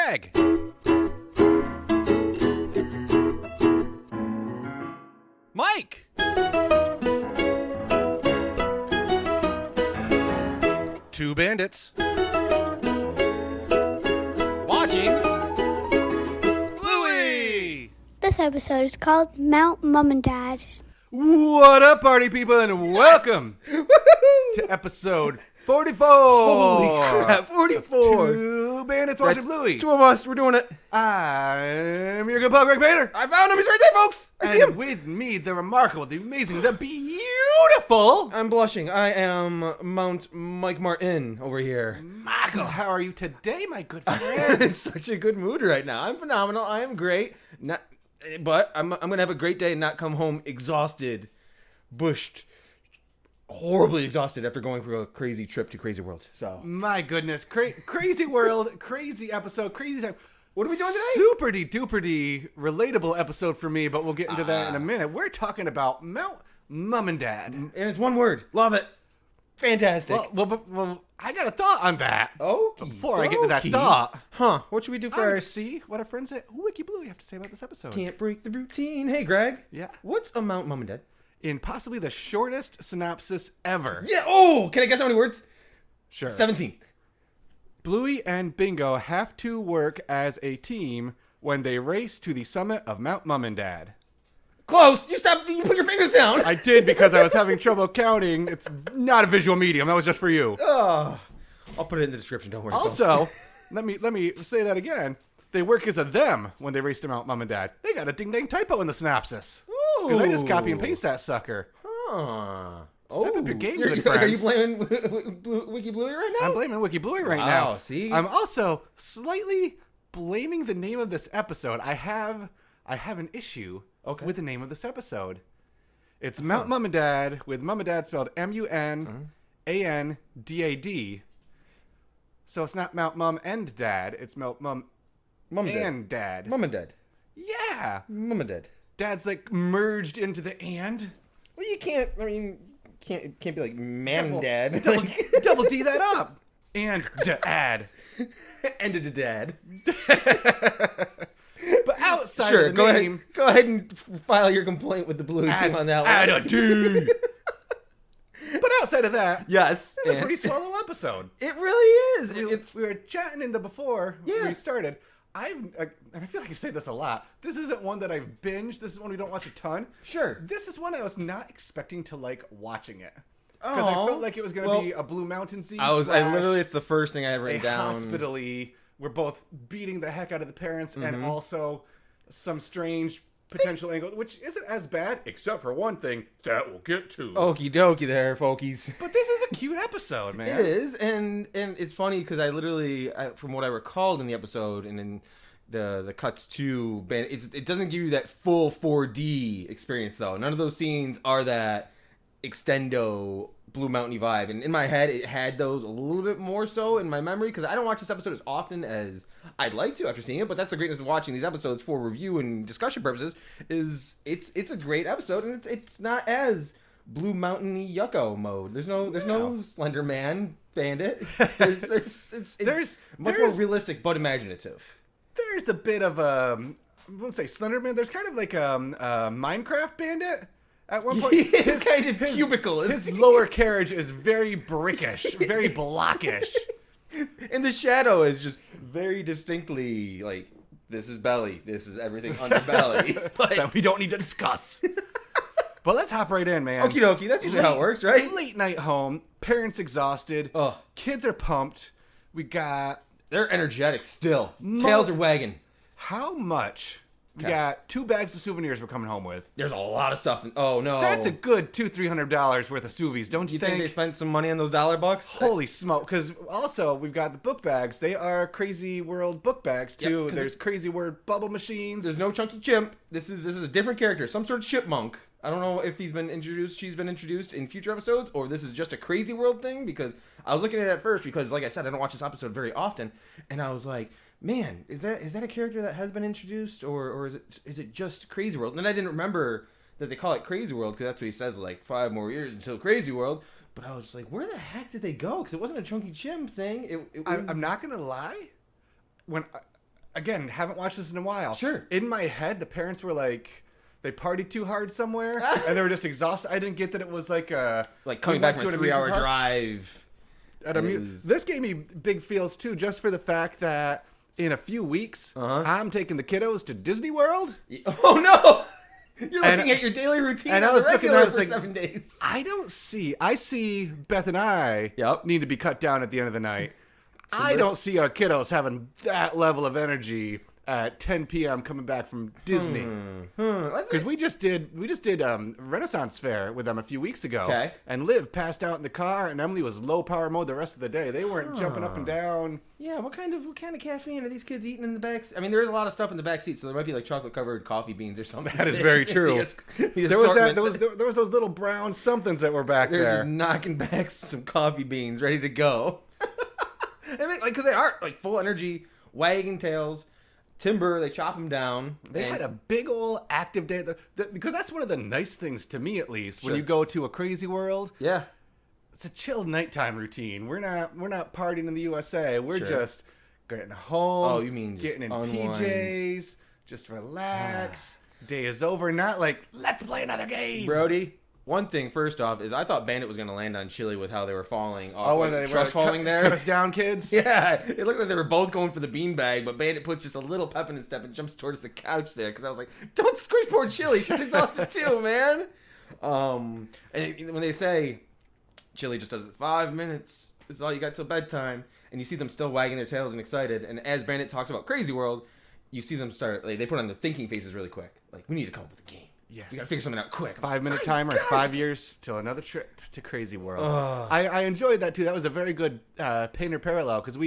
Greg. Mike. Two bandits. Watching Bluey. This episode is called Mount Mumandad. What up, party people, and welcome to episode 44. Holy crap, 44. Two bandits watching Bluey. Two of us, we're doing it. I'm your good pal, Greg Bader. I found him, he's right there, folks. I see And him. with me, the remarkable, the amazing, the beautiful I'm blushing. I am Mount Mike Martin over here. Michael. How are you today, my good friend? In such a good mood right now. I'm phenomenal. I am great. But I'm going to have a great day and not come home exhausted, bushed, horribly exhausted after going for a crazy trip to Crazyworld. So, My goodness, crazy world, crazy episode, crazy time. what are we doing today? Super-de relatable episode for me, but we'll get into that in a minute. We're talking about Mount Mumandad. And it's one word. Love it. Fantastic. Well, I got a thought on that. Okay. Before I get to that thought, What should we do I'm gonna first? see what our friends at Wiki Bluey have to say about this episode. Can't break the routine. Hey, Greg. Yeah. What's a Mount Mumandad? In possibly the shortest synopsis ever. Yeah. Oh, can I guess how many words? Sure. 17. Bluey and Bingo have to work as a team when they race to the summit of Mount Mumandad. Close. You put your fingers down. I did because I was having trouble counting. It's not a visual medium. That was just for you. I'll put it in the description. Don't worry. Also, let me say that again. They work as a them when they race to Mount Mumandad. They got a ding-dang typo in the synopsis. Because I just copy and paste that sucker. Huh. Step up your game, You're- good Are you blaming blaming Wiki Bluey right now? I'm blaming Wiki Bluey right Wow, now. see? I'm also slightly blaming the name of this episode. I have an issue with the name of this episode. It's Mount Mumandad, with Mumandad spelled Mumandad. So it's not Mount Mum and Dad. It's Mount Mum and Dad. Mumandad. Yeah. Mumandad. Dad's like merged into the and. Well, you can't. I mean, it can't be like Dad. Double D that up. And dad. Ended to Dad. But outside Sure. of the name, Go ahead and file your complaint with the Blue team on that one. add a D. But outside of that, Yes. it's a pretty swell episode. It really is. We were chatting in the before we started. And I feel like I say this a lot. This isn't one that I've binged. This is one we don't watch a ton. Sure. This is one I was not expecting to like watching it. Because I felt like it was going to be a Blue Mountain Sea. It's the first thing I had written down. Hospital-y. We're both beating the heck out of the parents and also some strange potential angle, which isn't as bad, except for one thing that we'll get to. Okie dokie there, folkies. But this is a cute episode, man. It is, and it's funny because I literally, from what I recalled in the episode and in the cuts to Bandit, it doesn't give you that full 4D experience though. None of those scenes are that extendo Blue Mountain vibe, and in my head it had those a little bit more so in my memory because I don't watch this episode as often as I'd like to after seeing it. But that's the greatness of watching these episodes for review and discussion purposes. Is it's a great episode, and it's not as Blue Mountain yucko mode. There's no Slender Man Bandit. It's much more realistic but imaginative. There's a bit of I won't say Slenderman. There's kind of like a Minecraft Bandit. At one point, his kind of cubicle. His lower carriage is very brickish, very blockish. And the shadow is just very distinctly like, this is belly, this is everything under belly. That we don't need to discuss. But let's hop right in, man. Okie dokie, that's usually how it works, right? Late night home, parents exhausted, kids are pumped. They're energetic still. Tails are wagging. How much? We got 2 bags of souvenirs we're coming home with. There's a lot of stuff. Oh, no. That's a good $200-$300 worth of souvies, don't you think? You think they spent some money on those $1 Holy smoke. Because also, we've got the book bags. They are Crazyworld book bags, too. There's Crazyworld bubble machines. There's no Chunky Chimp. This is a different character. Some sort of chipmunk. I don't know if she's been introduced in future episodes, or this is just a Crazyworld thing, because I was looking at it at first, because, like I said, I don't watch this episode very often, and I was like, man, is that a character that has been introduced, or is it just Crazyworld? And then I didn't remember that they call it Crazyworld, because that's what he says, like, 5 more years until Crazyworld. But I was just like, where the heck did they go? Because it wasn't a Chunky Chimp thing. It was... I'm not going to lie. When again, haven't watched this in a while. Sure. In my head, the parents were like, they partied too hard somewhere, and they were just exhausted. I didn't get that it was like coming back from a 3-hour drive. This gave me big feels too, just for the fact that in a few weeks, I'm taking the kiddos to Disney World. Oh no! You're looking at your daily routine and on I was the regular looking, I was for like, 7 days. I see Beth and I need to be cut down at the end of the night. I don't see our kiddos having that level of energy at 10 p.m. coming back from Disney. Because we just did Renaissance Fair with them a few weeks ago. Okay. And Liv passed out in the car, and Emily was low power mode the rest of the day. They weren't jumping up and down. Yeah, what kind of caffeine are these kids eating in the back? I mean, there is a lot of stuff in the back seat, so there might be like chocolate covered coffee beans or something. That is very true. There was those little brown somethings that were back there. They're just knocking back some coffee beans, ready to go. Because they are like full energy, wagging tails. Timber, they chop them down. They had a big old active day. Because that's one of the nice things, to me at least, when Sure. you go to a Crazyworld. Yeah. It's a chill nighttime routine. We're not partying in the USA. We're just getting home. Oh, you mean just getting in unwind. PJs, just relax. Day is over. Not like, let's play another game. Brody, one thing first off is I thought Bandit was going to land on Chili with how they were falling off. Oh, when they were falling there. Cut us down, kids. Yeah, it looked like they were both going for the beanbag, but Bandit puts just a little pep in his step and jumps towards the couch there because I was like, don't squish poor Chili. She's exhausted too, man. And when they say Chili just does it 5 minutes, this is all you got till bedtime, and you see them still wagging their tails and excited, and as Bandit talks about Crazyworld, you see them start, like, they put on the thinking faces really quick. Like, we need to come up with a game. Yes. We gotta figure something out quick. 5-minute timer, 5 years till another trip to Crazyworld. I enjoyed that too. That was a very good painter parallel because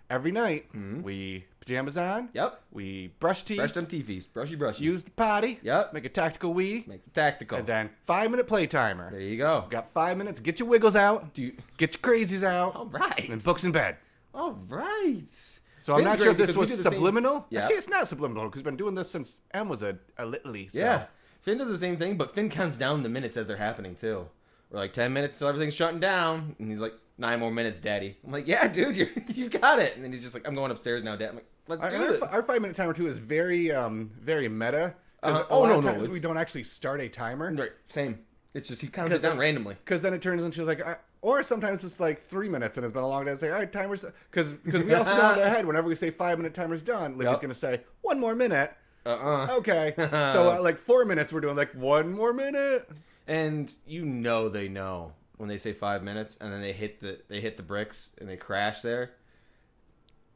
every night we pajamas on. Yep. We brush teeth. Brush them teethies. Brushy. Use the potty. Yep. Make a tactical wee. Make it tactical. And then 5-minute play timer. There you go. Got 5 minutes. Get your wiggles out. Get your crazies out. All right. And books in bed. All right. So I'm not sure if this was subliminal. Yeah. Actually, it's not subliminal because we've been doing this since Em was a littly. So. Yeah. Finn does the same thing, but Finn counts down the minutes as they're happening too. We're like 10 minutes till everything's shutting down, and he's like 9 more minutes, Daddy. I'm like, yeah, dude, you got it. And then he's just like, I'm going upstairs now, Dad. I'm like, let's do this. Our 5-minute timer too is very very meta. No, we don't actually start a timer. Right, same. It's just he counts it down randomly. Because then it turns into like, or sometimes it's like 3 minutes and it's been a long day. I say, all right, timer's because we also know in our head whenever we say 5-minute timer's done, Libby's gonna say 1 more minute. Okay. So like 4 minutes, we're doing like 1 more minute. And they know when they say 5 minutes and then they hit the bricks and they crash there.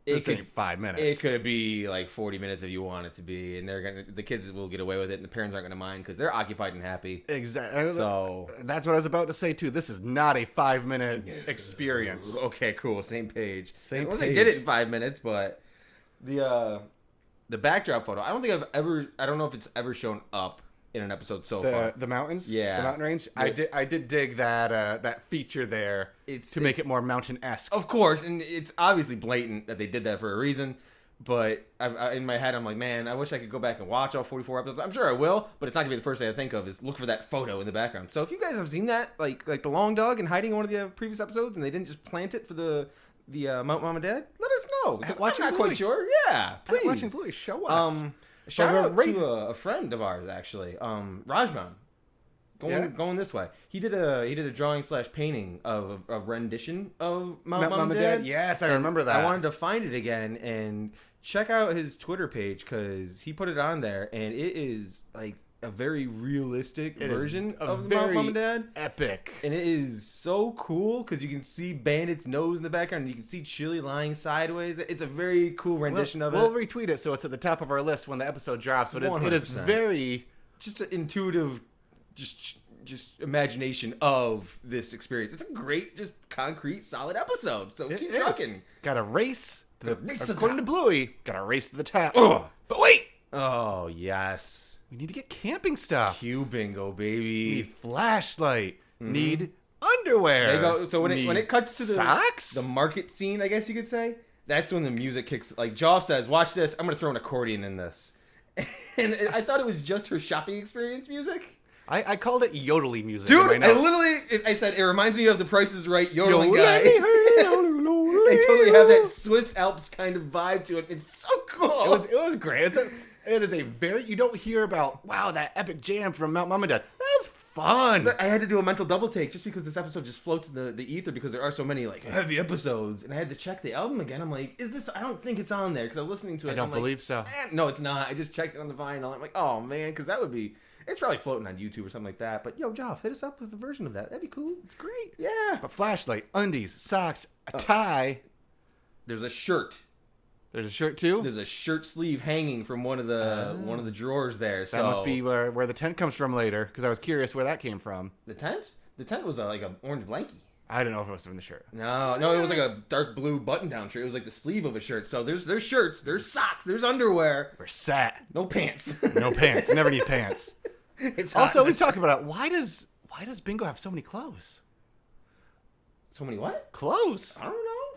This ain't 5 minutes. It could be like 40 minutes if you want it to be, and the kids will get away with it, and the parents aren't gonna mind because they're occupied and happy. Exactly. So that's what I was about to say too. This is not a 5-minute experience. Okay, cool. Same page. Same well, page. they did it in 5 minutes, but the backdrop photo. I don't know if it's ever shown up in an episode so far. The mountains. Yeah. The mountain range. I did dig that feature there to make it more mountain-esque. Of course, and it's obviously blatant that they did that for a reason. But in my head, I'm like, man, I wish I could go back and watch all 44 episodes. I'm sure I will, but it's not gonna be the first thing I think of is look for that photo in the background. So if you guys have seen that, like the long dog and hiding in one of the previous episodes, and they didn't just plant it for the Mount Mumandad, let us know. Because I'm not quite sure. Yeah, please. Watching Bluey, show us. Shout out to a friend of ours actually, Rajman. Going this way. He did a drawing / painting of a rendition of Mount Mumandad. Yes, I remember that. I wanted to find it again and check out his Twitter page because he put it on there, and it is like a very realistic version of Mount Mumandad. Epic. And it is so cool because you can see Bandit's nose in the background, and you can see Chili lying sideways. It's a very cool rendition of it. We'll retweet it so it's at the top of our list when the episode drops. But it is very just an intuitive, just imagination of this experience. It's a great, just concrete, solid episode. So keep trucking. Got to race. According According to Bluey, got to race to the top. But wait. Oh yes. We need to get camping stuff. Q bingo, baby. Need flashlight. Need underwear. There you go. So when it cuts to socks? the market scene, I guess you could say, that's when the music kicks. Like Joff says, "Watch this. I'm gonna throw an accordion in this." And I thought it was just her shopping experience music. I called it yodely music. Dude, I said it reminds me of the Price is Right yodeling guy. They totally have that Swiss Alps kind of vibe to it. It's so cool. It was great. It is a very, you don't hear about, wow, that epic jam from Mount Mumandad. That was fun. I had to do a mental double take just because this episode just floats in the ether because there are so many like heavy episodes, and I had to check the album again. I'm like, is this? I don't think it's on there because I was listening to it. I don't believe so. No, it's not. I just checked it on the vinyl. I'm like, oh man, because that would be. It's probably floating on YouTube or something like that. But yo, Joff, hit us up with a version of that. That'd be cool. It's great. Yeah. But flashlight, undies, socks, a tie. There's a shirt. There's a shirt too. There's a shirt sleeve hanging from one of the drawers there. That must be where the tent comes from later, because I was curious where that came from. The tent? The tent was like an orange blankie. I don't know if it was from the shirt. No, it was like a dark blue button-down shirt. It was like the sleeve of a shirt. So there's shirts, there's socks, there's underwear. We're set. No pants. No pants. Never need pants. It's also, we talk about it. Why does Bingo have so many clothes? So many what? Clothes. I don't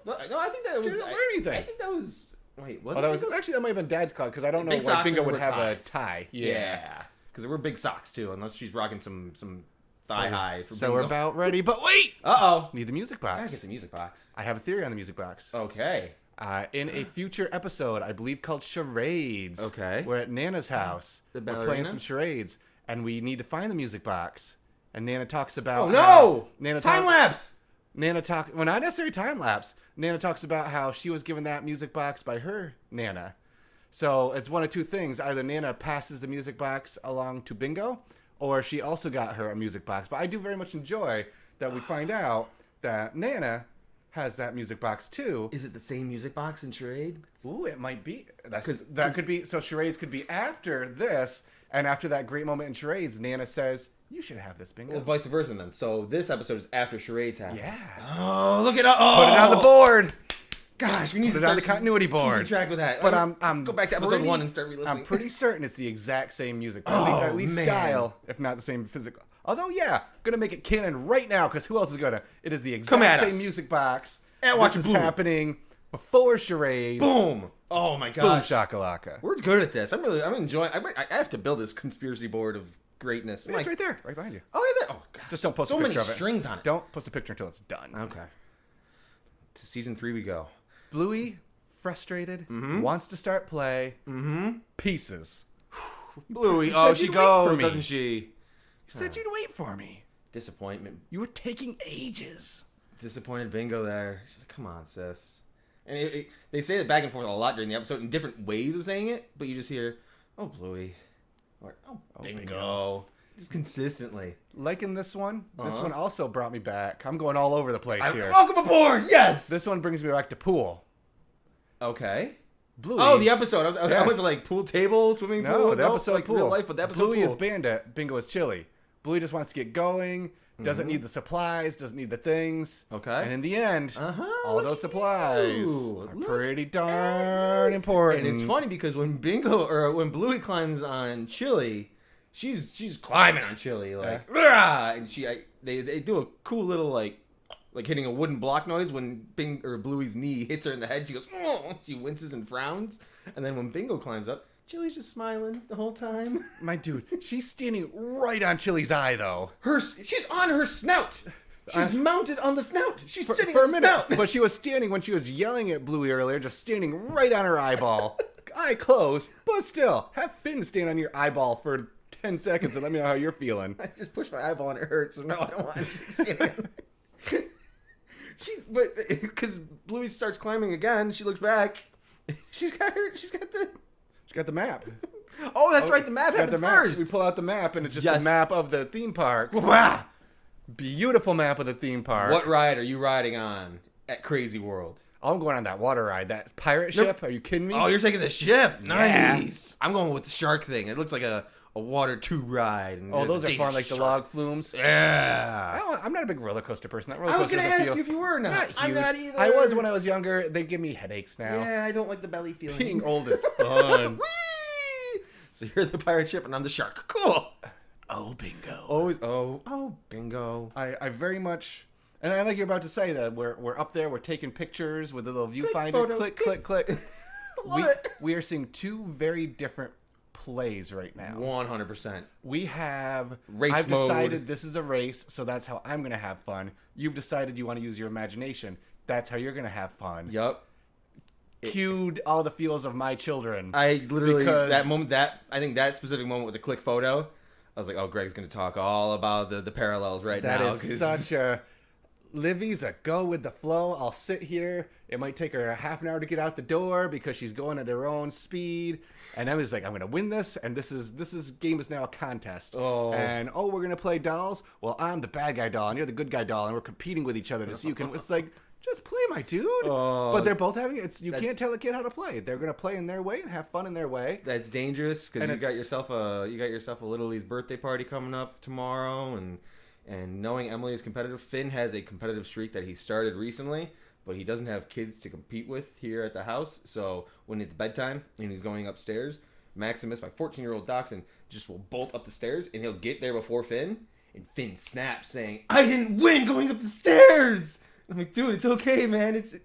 know. No, I think that was. She doesn't wear anything. I think that was. Wait, was that was actually, that might have been Dad's closet because I don't know why Bingo would have a tie. Yeah, because there were big socks too, unless she's rocking some thigh high. For so Bingo. we're about ready, but wait! Need the music box. I gotta get the music box. I have a theory on the music box. Okay. In a future episode, I believe called Charades. Okay. We're at Nana's house. The we're playing some charades, and we need to find the music box. And Nana talks about time lapse. Well, not necessarily time lapse. Nana talks about how she was given that music box by her Nana. So it's one of two things. Either Nana passes the music box along to Bingo, or she also got her a music box. But I do very much enjoy that we find out that Nana has that music box too. Is it the same music box in Charade? Ooh, it might be. That could be. So Charades could be after this, and after that great moment in Charades, Nana says, "You should have this, Bingo." Well, vice versa then. So this episode is after Charades happens. Yeah. Oh, look at oh. Put it on the board. Gosh, we need Put to it on the continuity board. Keep track with that. But I'm go back to episode 1 and start re-listening. I'm pretty certain it's the exact same music. At least man. style, if not the same physical. Although, yeah, gonna make it canon right now because who else is gonna? It is the exact same music box. And watch this it is happening before Charades. Boom! Oh my gosh! Boom shakalaka. We're good at this. I'm enjoying. I have to build this conspiracy board of greatness. It's right there, right behind you. Oh yeah. Oh gosh. Just don't post so a picture many of it. strings on it. Don't post a picture until it's done. Okay. To season 3 we go. Bluey, frustrated, wants to start play. Pieces. Bluey, she you'd goes, wait for me. doesn't she? You said you'd wait for me. Disappointment. You were taking ages. Disappointed Bingo there. She's like, come on, sis. And they say it back and forth a lot during the episode in different ways of saying it, but you just hear, oh, Bluey. Or, oh, Bingo. Just consistently. Like in this one also brought me back. I'm going all over the place here. Welcome aboard! Yes! This one brings me back to pool. Okay. Bluey. Oh, the episode. I was like pool table, swimming pool. No, the episode like pool. Real life, but the episode Bluey pool. is Bandit. Bingo is Chili. Bluey just wants to get going. Doesn't need the supplies. Doesn't need the things. Okay. And in the end, all those supplies are Look pretty darn important. And it's funny because when when Bluey climbs on Chili, she's climbing on Chili like, "Rah!" And they do a cool little like hitting a wooden block noise when Bluey's knee hits her in the head. She goes, oh! She winces and frowns. And then when Bingo climbs up, Chili's just smiling the whole time. My dude, she's standing right on Chili's eye, though. She's on her snout. She's mounted on the snout. She's sitting for on a the minute. snout. But she was standing when she was yelling at Bluey earlier, just standing right on her eyeball. Eye closed, but still, have Finn stand on your eyeball for 10 seconds and let me know how you're feeling. I just pushed my eyeball and it hurts, so no, I don't want it. Because Bluey starts climbing again, she looks back. She's got the map. Oh, that's right. The map happened first. We pull out the map, and it's just a map of the theme park. Wow. Beautiful map of the theme park. What ride are you riding on at Crazyworld? I'm going on that water ride. That pirate ship. Are you kidding me? Oh, you're taking the ship. Nice. Yeah. I'm going with the shark thing. It looks like a water tube ride. And those are fun, like the log flumes. Yeah. I'm not a big roller coaster person. I was going to ask you if you were or not. I'm not either. I was when I was younger. They give me headaches now. Yeah, I don't like the belly feeling. Being old is fun. So you're the pirate ship and I'm the shark. Cool. Oh, Bingo. Always. Oh, Bingo. I very much, and I like you're about to say that we're up there. We're taking pictures with a little viewfinder. Click, click, click. Love it. We are seeing two very different plays right now. 100%. We have Race I've mode. decided this is a race, so that's how I'm going to have fun. You've decided you want to use your imagination. That's how you're going to have fun. Yup. Cued all the feels of my children. I literally I think that specific moment with the click photo, I was like, oh, Greg's going to talk all about the parallels right now. That is such a... Livy's a go with the flow. I'll sit here. It might take her a half an hour to get out the door because she's going at her own speed. And Emily's like, I'm going to win this. And this game is now a contest. Oh. And, we're going to play dolls. Well, I'm the bad guy doll and you're the good guy doll. And we're competing with each other to see who can... It's like, just play, my dude. Oh. But they're both having... You can't tell a kid how to play. They're going to play in their way and have fun in their way. That's dangerous because you got yourself a Little Lee's birthday party coming up tomorrow. And knowing Emily is competitive, Finn has a competitive streak that he started recently, but he doesn't have kids to compete with here at the house. So when it's bedtime and he's going upstairs, Maximus, my 14-year-old dachshund, just will bolt up the stairs and he'll get there before Finn. And Finn snaps saying, I didn't win going up the stairs! I'm like, dude, it's okay, man. It's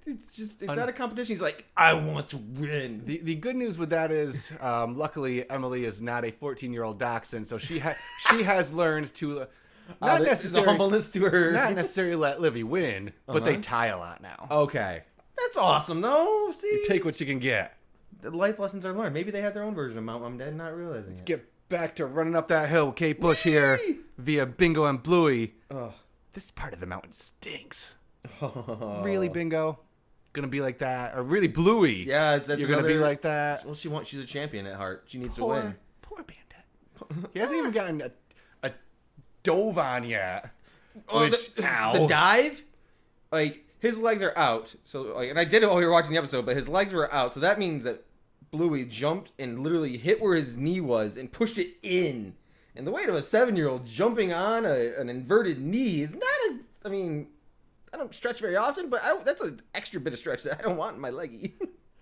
not a competition. He's like, I want to win. The good news with that is, luckily, Emily is not a 14-year-old dachshund, so she has learned to... Not necessarily humbleness to her. Not necessarily let Livy win, but they tie a lot now. Okay. That's awesome, though. See? You take what you can get. The life lessons are learned. Maybe they have their own version of Mount Mumandad, not realizing it. Let's get back to running up that hill with Kate Bush here via Bingo and Bluey. Oh. This part of the mountain stinks. Oh. Really, Bingo? Gonna be like that? Or really, Bluey? Yeah, you're gonna be like that? Well, she's a champion at heart. She needs to win. Poor Bandit. He hasn't even gotten a dove on yet. The dive, like his legs are out. So and I did it while we were watching the episode, but his legs were out. So that means that Bluey jumped and literally hit where his knee was and pushed it in. And the weight of a 7-year-old jumping on an inverted knee is not I don't stretch very often, but that's an extra bit of stretch that I don't want in my leggy.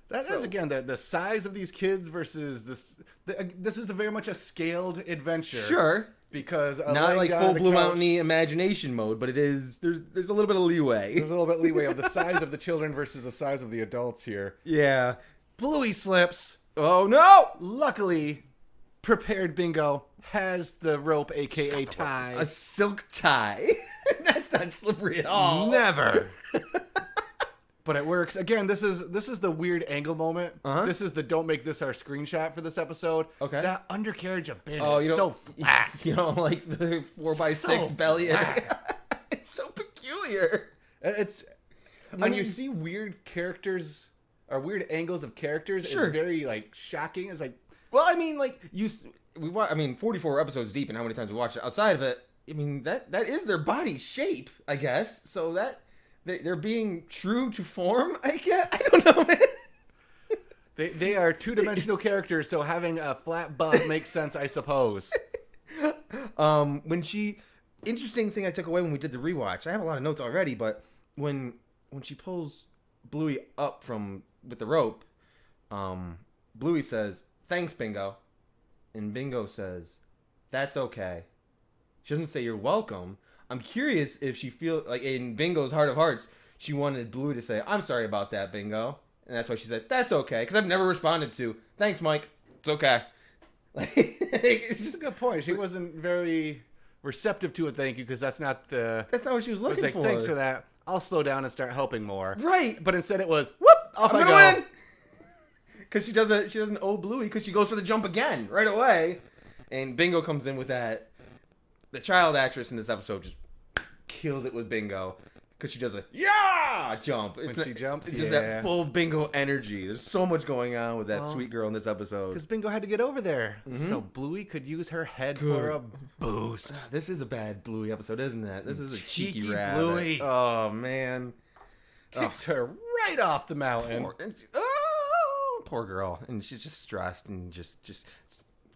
That's again the size of these kids versus this. This is very much a scaled adventure. Sure. Because not like full Blue Mountain imagination mode, but it is. There's a little bit of leeway. There's a little bit of leeway of the size of the children versus the size of the adults here. Yeah. Bluey slips. Oh no! Luckily, prepared Bingo has the rope, aka tie. A silk tie. That's not slippery at all. Never. But it works. Again, this is the weird angle moment. Uh-huh. This is the don't make this our screenshot for this episode. Okay. That undercarriage of Bandit is so flat. You don't like the 4x6 belly? It's so peculiar. It's when you see weird characters or weird angles of characters, sure. It's very like shocking. It's like, well, I mean, like 44 episodes deep, and how many times we watched it outside of it. I mean, that is their body shape, I guess. So that they're being true to form, I guess. I don't know, man. They are two-dimensional characters, so having a flat butt makes sense, I suppose. Interesting thing I took away when we did the rewatch. I have a lot of notes already, but when she pulls Bluey up with the rope, Bluey says, "Thanks, Bingo," and Bingo says, "That's okay." She doesn't say you're welcome. I'm curious if she feels like in Bingo's heart of hearts, she wanted Bluey to say, "I'm sorry about that, Bingo," and that's why she said, "That's okay," because I've never responded to, "Thanks, Mike. It's okay." It's just a good point. She wasn't very receptive to a thank you because that's not what she was looking for. For. Thanks for that. I'll slow down and start helping more. Right. But instead it was, whoop, off I go. Win. Because she doesn't owe Bluey because she goes for the jump again right away, and Bingo comes in with that. The child actress in this episode just kills it with Bingo because she does a jump. When she jumps, it's just that full Bingo energy. There's so much going on with that sweet girl in this episode. Because Bingo had to get over there, so Bluey could use her head for a boost. This is a bad Bluey episode, isn't it? This is a cheeky rabbit. Bluey. Oh man, kicks her right off the mountain. Poor girl, and she's just stressed and just.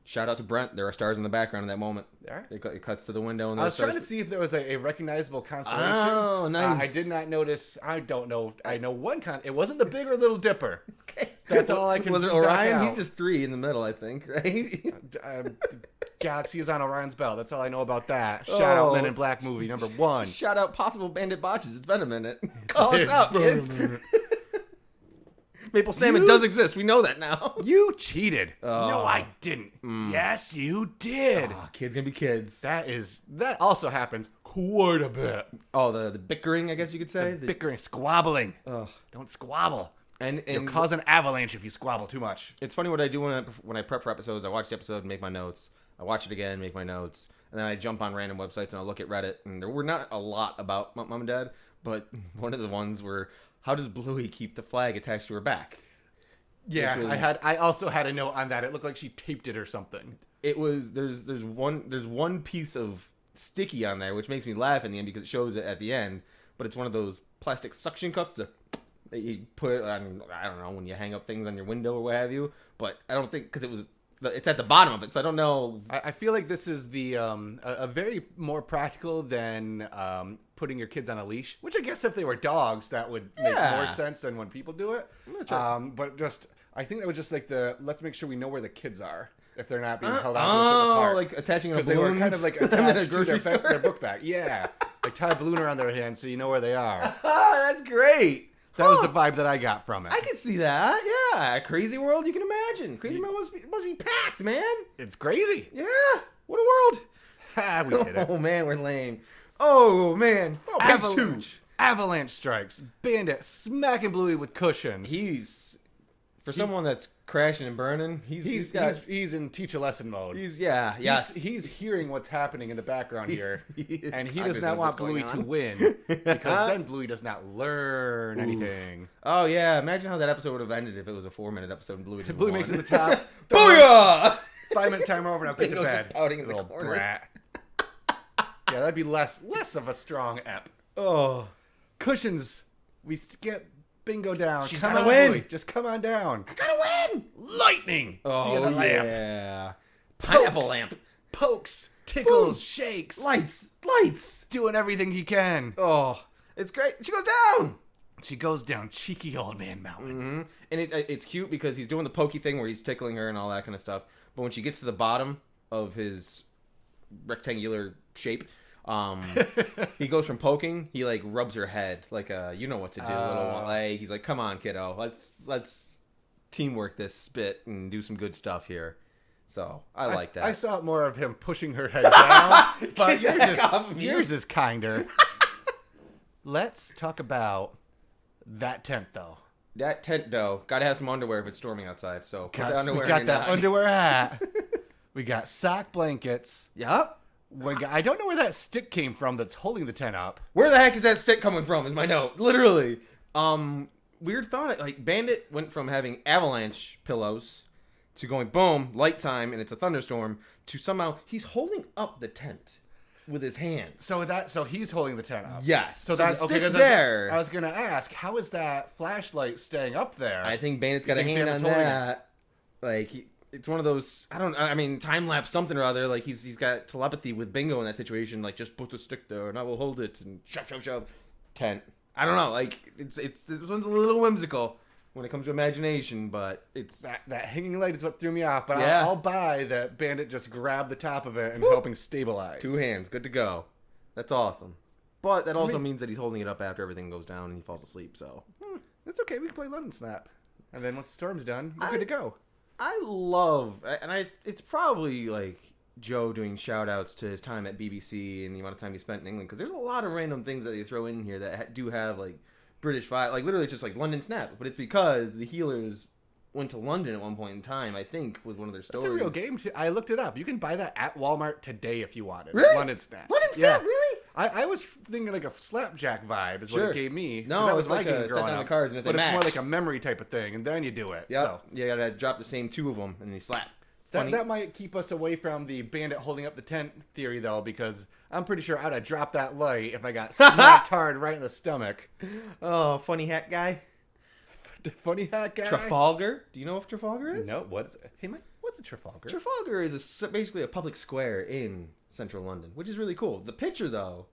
Shout out to Brent. There are stars in the background in that moment. There? It cuts to the window. And I was trying to see if there was a recognizable constellation. Oh, nice. I did not notice. I don't know. I know one it wasn't the Big or Little Dipper. Okay. That's all I can. Was it Orion? He's just 3 in the middle, I think, right? Galaxy is on Orion's belt. That's all I know about that. Shout out Men in Black movie #1. Shout out possible Bandit botches. It's been a minute. Call us out, kids. Maple salmon does exist. We know that now. You cheated. Oh. No, I didn't. Yes, you did. Oh, kids gonna be kids. That also happens quite a bit. Oh, the bickering, I guess you could say. The bickering, squabbling. Ugh. Don't squabble. And you'll cause an avalanche if you squabble too much. It's funny what I do when I prep for episodes. I watch the episode and make my notes. I watch it again, make my notes, and then I jump on random websites and I look at Reddit. And there were not a lot about Mount Mumandad, but one of the ones were, how does Bluey keep the flag attached to her back? Yeah, I also had a note on that. It looked like she taped it or something. It was there's one piece of sticky on there, which makes me laugh in the end because it shows it at the end. But it's one of those plastic suction cups that you put on, I don't know, when you hang up things on your window or what have you. But I don't think, because it's at the bottom of it, so I don't know. I feel like this is the a very more practical than putting your kids on a leash, which I guess if they were dogs, that would make more sense than when people do it. But just, I think that was just like let's make sure we know where the kids are if they're not being held on to a certain part. Like attaching a balloon. Because they were kind of like attached to their their book bag. Yeah, like tie a balloon around their hand so you know where they are. That's great. That was the vibe that I got from it. I can see that. Yeah, Crazyworld, you can imagine. Crazyworld must be packed, man. It's crazy. Yeah. What a world. Ha, we did it. Oh man, we're lame. Oh man. Oh, Avalanche strikes. Bandit smacking Bluey with cushions. For someone that's crashing and burning, he's in teach a lesson mode. He's hearing what's happening in the background here, and he does cognizant not of want what's going Bluey to on. win because then Bluey does not learn anything. Oh yeah, imagine how that episode would have ended if it was a 4-minute episode and Bluey just Bluey won. makes it to the top. Booyah! 5-minute timer over now. Get to Bingo's bed. just pouting in the Little corner. brat. Yeah, that'd be less of a strong ep. Oh, Cushions. We get Bingo down. She's Come gotta on, win. Bluey. Just come on down. I gotta win! Lightning. Oh via the lamp. yeah, pineapple lamp, Pokes, tickles, Boom. shakes. lights. Doing everything he can. Oh, it's great. She goes down. She goes down, cheeky old man mountain. Mm-hmm. And it's cute because he's doing the pokey thing where he's tickling her and all that kind of stuff. But when she gets to the bottom of his rectangular shape, he goes from poking. He like rubs her head like you know what to do, little like he's like, come on, kiddo, let's teamwork this bit and do some good stuff here. So I like that. I saw more of him pushing her head down, but yours is kinder. Let's talk about that tent though. That tent though, gotta have some underwear if it's storming outside. So put the underwear we got in that your underwear hat. We got sock blankets. Yep. I don't know where that stick came from that's holding the tent up. Where the heck is that stick coming from? Is my note. Literally. Weird thought. Like Bandit went from having avalanche pillows to going boom, light time, and it's a thunderstorm, to somehow he's holding up the tent with his hands. So he's holding the tent up. Yes. So that's the okay. stick's there. I was gonna ask, how is that flashlight staying up there? I think Bandit's got a hand on that. Like it's one of those. I mean, time lapse something or other. Like he's got telepathy with Bingo in that situation. Like just put the stick there and I will hold it and shove. Tent. I don't know. Like it's this one's a little whimsical when it comes to imagination, but it's that hanging light is what threw me off. But yeah. I'll buy that Bandit just grabbed the top of it and helping stabilize. 2 hands, good to go. That's awesome. But that also means that he's holding it up after everything goes down and he falls asleep. So that's okay. We can play London Snap, and then once the storm's done, we're good to go. I love, and it's probably like Joe doing shout outs to his time at BBC and the amount of time he spent in England, because there's a lot of random things that they throw in here that do have like British vibe, like literally just like London Snap, but it's because the Healers went to London at one point in time, I think was one of their stories. It's a real game. I looked it up. You can buy that at Walmart today if you wanted. Really? London Snap. London Snap, Yeah. really? I was thinking like a slapjack vibe is what Sure. it gave me. No, that it was was my like game a set growing down the up. cards and if but they it's more match. like a memory type of thing, and then you do it. Yep. So You gotta drop the same 2 of them and they slap. that might keep us away from the Bandit holding up the tent theory, though, because I'm pretty sure I'd have dropped that light if I got smacked hard right in the stomach. Oh, funny hat guy. Funny hat guy. Trafalgar. Do you know what Trafalgar is? No, what is it? Hey, Mike, what's a Trafalgar? Trafalgar is basically a public square in central London, which is really cool. The picture, though,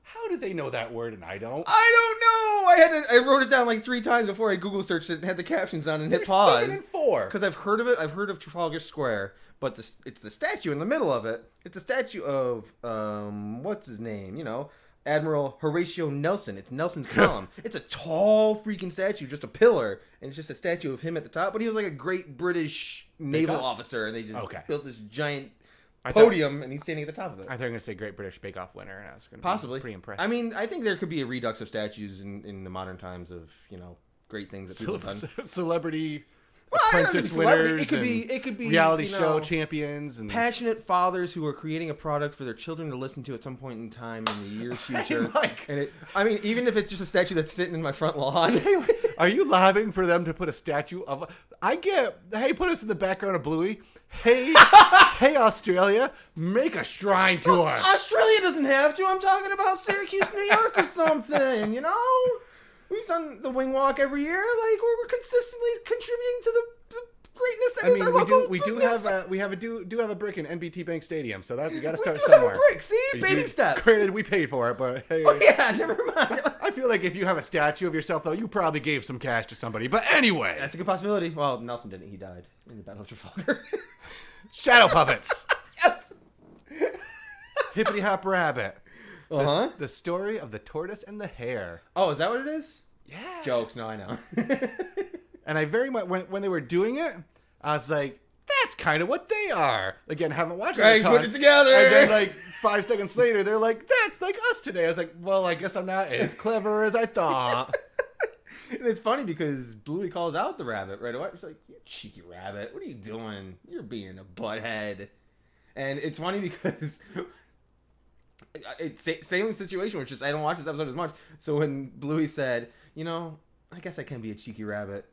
How do they know that word and I don't? I don't know. I wrote it down like 3 times before I Google searched it and had the captions on and hit pause. 7 and 4. Because I've heard of it. I've heard of Trafalgar Square, but it's the statue in the middle of it. It's a statue of what's his name? You know, Admiral Horatio Nelson. It's Nelson's column. It's a tall freaking statue, just a pillar, and it's just a statue of him at the top. But he was like a great British naval officer, and they just built this giant podium, and he's standing at the top of it. I thought you were going to say Great British Bake Off winner, and I was going to possibly be pretty impressed. I mean, I think there could be a redux of statues in the modern times of, great things that people have done. Celebrity apprentice winners. It could be reality show champions and passionate fathers who are creating a product for their children to listen to at some point in time in the year's future. And even if it's just a statue that's sitting in my front lawn. Are you lobbying for them to put a statue of? Hey, put us in the background of Bluey. Hey, Australia, make a shrine to us. Australia doesn't have to. I'm talking about Syracuse, New York, or something. We've done the wing walk every year. Like we're consistently contributing to the greatness that is our local business. We have a brick in NBT Bank Stadium, so that we got to start we do somewhere. Have a brick, see, baby steps. Granted, we paid for it, but hey. Oh yeah, never mind. I feel like if you have a statue of yourself, though, you probably gave some cash to somebody. But anyway, that's a good possibility. Well, Nelson didn't. He died in the Battle of Trafalgar. Shadow puppets. Yes. Hippity Hop Rabbit. Uh-huh. It's the story of the tortoise and the hare. Oh, is that what it is? Yeah. Jokes. No, I know. And I very much when they were doing it, I was like, that's kind of what they are. Again, haven't watched it. Greg put it together. And then like 5 seconds later, they're like, that's like us today. I was like, well, I guess I'm not as clever as I thought. And it's funny because Bluey calls out the rabbit right away. She's like, you cheeky rabbit. What are you doing? You're being a butthead. And it's funny because it's same situation, which is I don't watch this episode as much. So when Bluey said, I guess I can be a cheeky rabbit.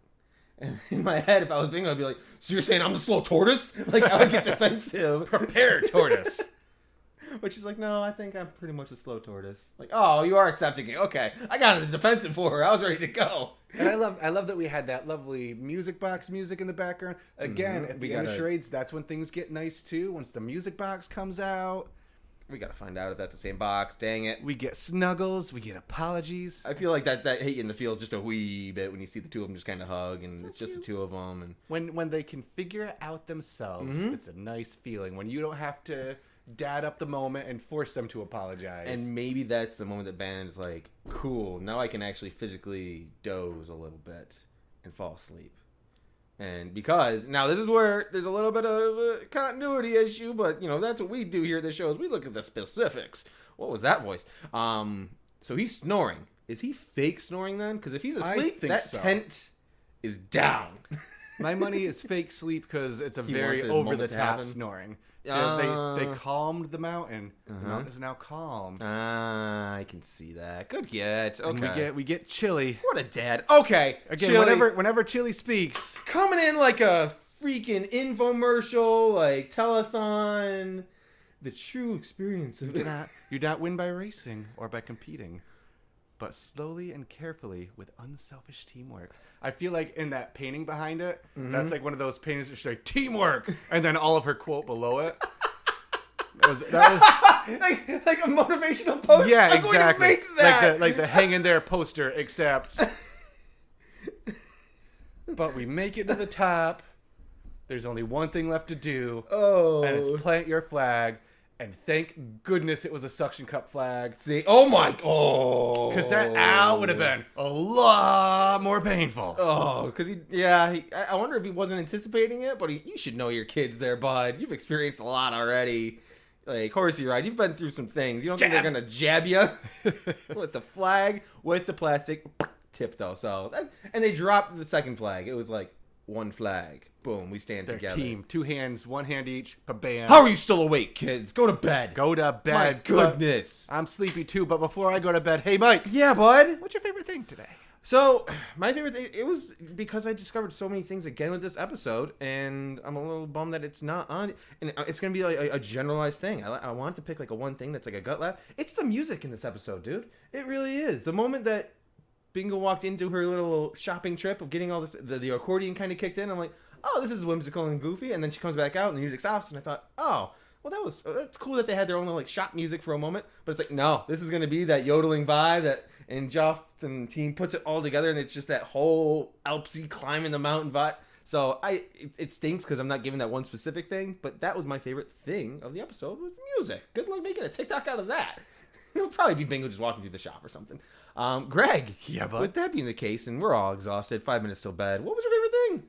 And in my head, if I was being, I'd be like, so you're saying I'm a slow tortoise? Like, I would get defensive. Prepare, tortoise. But she's like, no, I think I'm pretty much a slow tortoise. Like, oh, you are accepting it. Okay. I got in the defensive for her. I was ready to go. And I love that we had that lovely music box music in the background. Again, at the end of charades, that's when things get nice too. Once the music box comes out. We gotta find out if that's the same box. Dang it. We get snuggles. We get apologies. I feel like that hate you in the feels just a wee bit when you see the two of them just kind of hug, and it's just the two of them. And when they can figure it out themselves, it's a nice feeling. When you don't have to dad up the moment and force them to apologize. And maybe that's the moment that Bandit's like, cool, now I can actually physically doze a little bit and fall asleep. And because now this is where there's a little bit of a continuity issue, but that's what we do here at the show is we look at the specifics. What was that voice? So he's snoring. Is he fake snoring then? Because if he's asleep, that tent is down. My money is fake sleep because it's a very over the top snoring. They calmed the mountain. The mountain is now calm. I can see that. Good get. Okay. And we get Chili. What a dad. Okay. Again, Chili, whenever Chili speaks, coming in like a freaking infomercial, like telethon. The true experience of it. You do not win by racing or by competing, but slowly and carefully with unselfish teamwork. I feel like in that painting behind it, that's like one of those paintings that should say teamwork, and then all of her quote below it. That was like a motivational poster. Yeah, I'm exactly. Going to make that. Like the hang in there poster, except. But we make it to the top. There's only one thing left to do, and it's plant your flag. And thank goodness it was a suction cup flag. See, because that would have been a lot more painful. Oh, because I wonder if he wasn't anticipating it, but you should know your kids there, bud. You've experienced a lot already. Like, horsey ride, you've been through some things. You don't think they're going to jab you with the flag, with the plastic tip, though. And they dropped the second flag. It was like, one flag. Boom, we stand together. Team. 2 hands, 1 hand each. Bam. How are you still awake, kids? Go to bed. Go to bed. My goodness. I'm sleepy too, but before I go to bed, hey, Mike. Yeah, bud? What's your favorite thing today? So, my favorite thing, it was because I discovered so many things again with this episode, and I'm a little bummed that it's not on. And it's going to be like a generalized thing. I wanted to pick like a one thing that's like a gut laugh. It's the music in this episode, dude. It really is. The moment that Bingo walked into her little shopping trip of getting all this, the accordion kind of kicked in, I'm like, oh, this is whimsical and goofy. And then she comes back out and the music stops, and I thought, oh, well, it's cool that they had their own like shop music for a moment, but it's like, no, this is going to be that yodeling vibe and Joff and the team puts it all together, and it's just that whole Alpsy climbing the mountain vibe. So it stinks because I'm not giving that one specific thing, but that was my favorite thing of the episode was the music. Good luck making a TikTok out of that. It'll probably be Bingo just walking through the shop or something. Greg. Yeah, bud. With that being the case, and we're all exhausted, 5 minutes till bed, what was your favorite thing?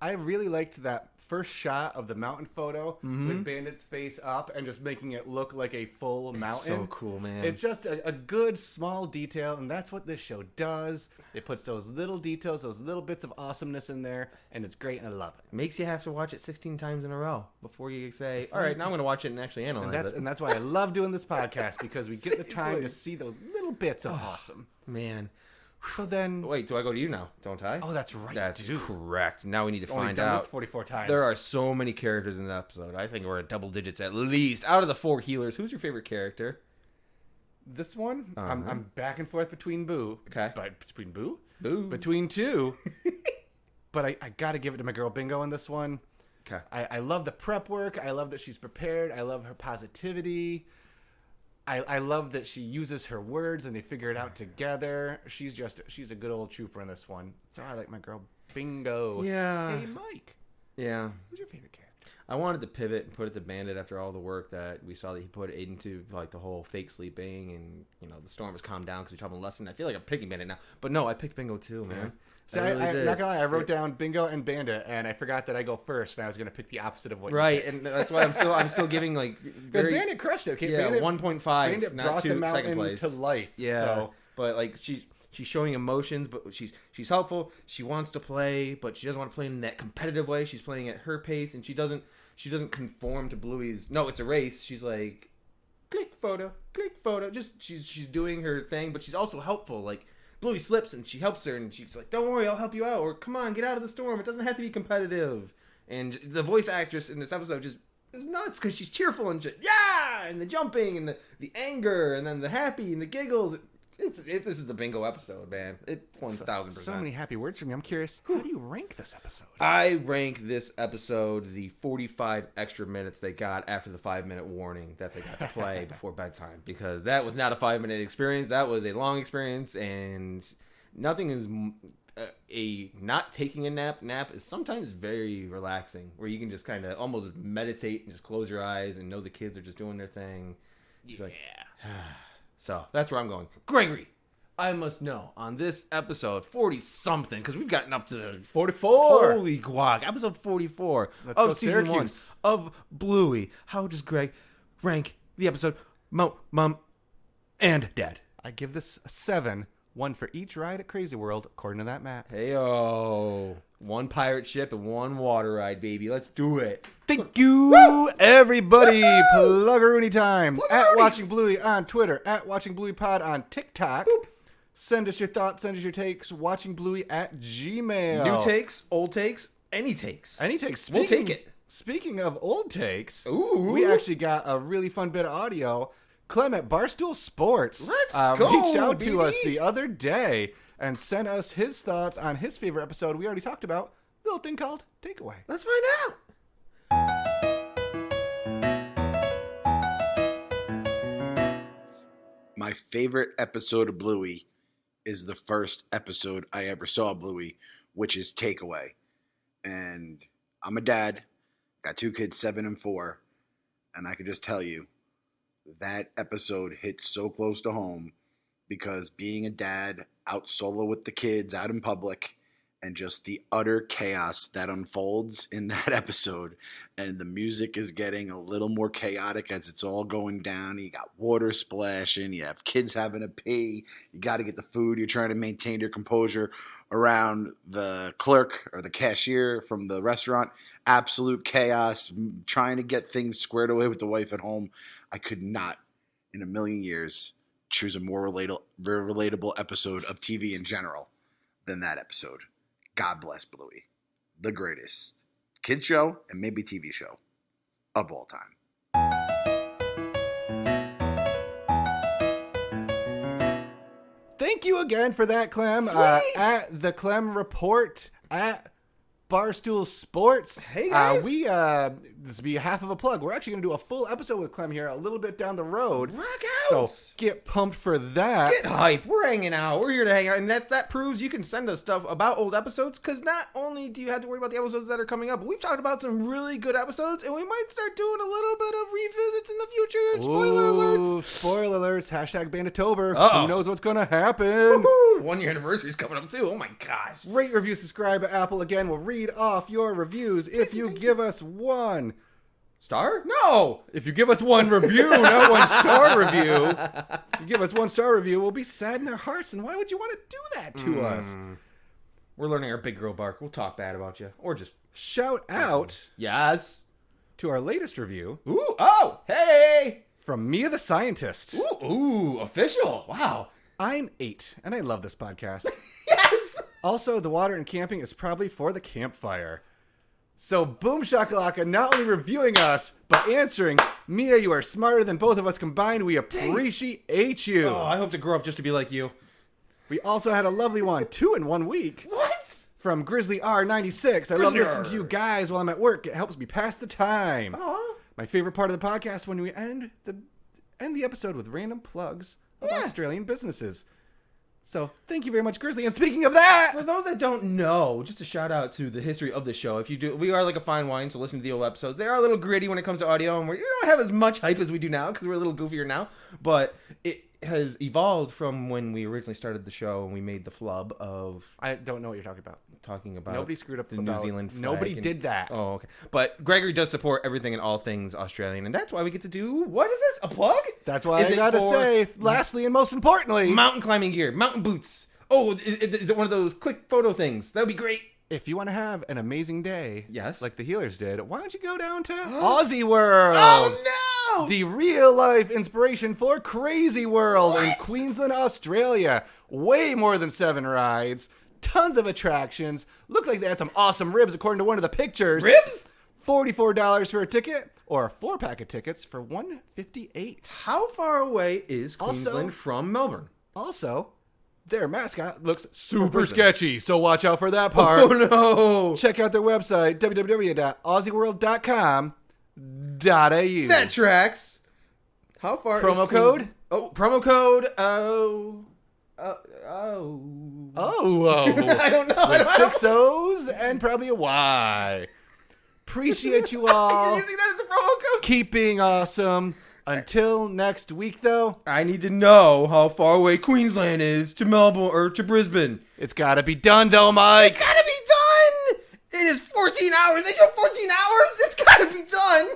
I really liked that first shot of the mountain photo with Bandit's face up and just making it look like a full mountain. So cool, man. It's just a good small detail, and that's what this show does. It puts those little details, those little bits of awesomeness in there, and it's great, and I love it. Makes you have to watch it 16 times in a row before you say, all right, now I'm going to watch it and actually analyze it. And that's why I love doing this podcast, because we get the time to see those little bits of awesome. Man. So then... Wait, do I go to you now? Don't I? Oh, that's right. That's correct. Now we need to Only find done out. this 44 times. There are so many characters in the episode. I think we're at double digits at least. Out of the 4 healers, who's your favorite character? This one, I'm back and forth between Boo. Okay. But between Boo? Boo. Between 2. But I got to give it to my girl Bingo in this one. Okay. I love the prep work. I love that she's prepared. I love her positivity. I love that she uses her words and they figure it out together. She's a good old trooper in this one. So I like my girl Bingo. Yeah. Hey, Mike. Yeah. Who's your favorite character? I wanted to pivot and put it to Bandit after all the work that we saw that he put into, like, the whole fake sleeping and, you know, the storm has calmed down because we taught him a lesson. I feel like I'm picking Bandit now. But no, I picked Bingo too, man. Yeah. So I'm not gonna lie, I wrote down Bingo and Bandit, and I forgot that I go first, and I was gonna pick the opposite of what you picked. and that's why I'm still giving, like, because Bandit crushed it. Okay, yeah, Bandit, 1.5, Bandit not brought 2, the second mountain place. to life. Yeah, so. But like she's showing emotions, but she's helpful. She wants to play, but she doesn't want to play in that competitive way. She's playing at her pace, and she doesn't conform to Bluey's. No, it's a race. She's like, click photo. Just she's doing her thing, but she's also helpful. Like, Bluey slips and she helps her, and she's like, don't worry, I'll help you out, or come on, get out of the storm. It doesn't have to be competitive. And the voice actress in this episode just is nuts because she's cheerful and shit. Yeah, and the jumping and the anger and then the happy and the giggles. This is the Bingo episode, man. 1,000%. So many happy words from you. I'm curious, how do you rank this episode? I rank this episode the 45 extra minutes they got after the 5-minute warning that they got to play before bedtime, because that was not a 5-minute experience. That was a long experience, and nothing is not taking a nap. Nap is sometimes very relaxing, where you can just kind of almost meditate and just close your eyes and know the kids are just doing their thing. It's like, so that's where I'm going. Gregory, I must know on this episode 40-something, because we've gotten up to 44. Holy guac. Episode 44 Let's go of season Syracuse. 1 of Bluey. How does Greg rank the episode Mom and Dad? I give this a 7. 1 for each ride at Crazyworld, according to that map. Heyo. 1 pirate ship and 1 water ride, baby. Let's do it. Thank you, everybody. Pluggeroony time. At Watching Bluey on Twitter. At Watching Bluey Pod on TikTok. Boop. Send us your thoughts. Send us your takes. WatchingBluey@gmail. New takes, old takes, any takes. Any takes. We'll take it. Speaking of old takes, ooh, we actually got a really fun bit of audio. Clem at Barstool Sports Let's go, reached out baby. to us the other day and sent us his thoughts on his favorite episode we already talked about, the little thing called Takeaway. Let's find out. My favorite episode of Bluey is the first episode I ever saw of Bluey, which is Takeaway. And I'm a dad, got 2 kids, 7 and 4, and I can just tell you, that episode hits so close to home, because being a dad out solo with the kids out in public, and just the utter chaos that unfolds in that episode, and the music is getting a little more chaotic as it's all going down. You got water splashing, you have kids having to pee, you got to get the food, you're trying to maintain your composure around the clerk or the cashier from the restaurant. Absolute chaos, trying to get things squared away with the wife at home. I could not, in a million years, choose a more relatable episode of TV in general than that episode. God bless Bluey. The greatest kid show and maybe TV show of all time. Thank you again for that, Clem. At the Clem Report at Barstool Sports. Hey, guys. This will be half of a plug. We're actually going to do a full episode with Clem here a little bit down the road. Rock out. So get pumped for that. Get hype. We're hanging out. We're here to hang out. And that proves you can send us stuff about old episodes, because not only do you have to worry about the episodes that are coming up, but we've talked about some really good episodes, and we might start doing a little bit of revisits in the future. Spoiler alerts. Spoiler alerts. Hashtag Banditober. Uh-oh. Who knows what's going to happen? Woo-hoo. 1 year anniversary is coming up, too. Oh, my gosh. Rate, review, subscribe at Apple. Again, we'll read off your reviews if you give us one star. No. If you give us one review, not 1 star review. If you give us 1 star review, we'll be sad in our hearts. And why would you want to do that to us? We're learning our big girl bark. We'll talk bad about you, or just shout out. Yes. To our latest review. Ooh. Oh. Hey. From Mia the Scientist. Ooh. Official. Wow. I'm 8, and I love this podcast. Yes. Also, the water and camping is probably for the campfire. So, boom shakalaka, not only reviewing us, but answering. Mia, you are smarter than both of us combined. We appreciate you. Oh, I hope to grow up just to be like you. We also had a lovely one, 2 in 1 week. What? From Grizzly R96. I love listening to you guys while I'm at work. It helps me pass the time. Aww. My favorite part of the podcast when we end the episode with random plugs of Australian businesses. So, thank you very much, Grizzly. And speaking of that, for those that don't know, just a shout out to the history of the show. If you do, we are like a fine wine, so listen to the old episodes. They are a little gritty when it comes to audio, and we don't have as much hype as we do now because we're a little goofier now. But it has evolved from when we originally started the show and we made the flub of. I don't know what you're talking about. Nobody screwed up the New Zealand flag. Nobody did that. Oh, okay. But Gregory does support everything and all things Australian, and that's why we get to do. What is this? A plug? That's why I gotta say, lastly and most importantly, mountain climbing gear, mountain boots. Oh, is it one of those click photo things? That would be great. If you want to have an amazing day, yes, like the healers did, why don't you go down to Crazyworld? Oh no! The real life inspiration for Crazyworld in Queensland, Australia. Way more than 7 rides, tons of attractions. Look like they had some awesome ribs according to one of the pictures. Ribs? $44 for a ticket, or a 4-pack of tickets for $158. How far away is Queensland from Melbourne? Also, their mascot looks super sketchy, so watch out for that part. Oh, no. Check out their website, www.aussieworld.com.au. That tracks. How far promo code? Oh, promo code. I don't know. With 6 O's and probably a Y. Appreciate you all. You're using that as the promo code? Keep being awesome. Until next week, though, I need to know how far away Queensland is to Melbourne or to Brisbane. It's got to be done, though, Mike. It's got to be done. It is 14 hours. They drove 14 hours. It's got to be done.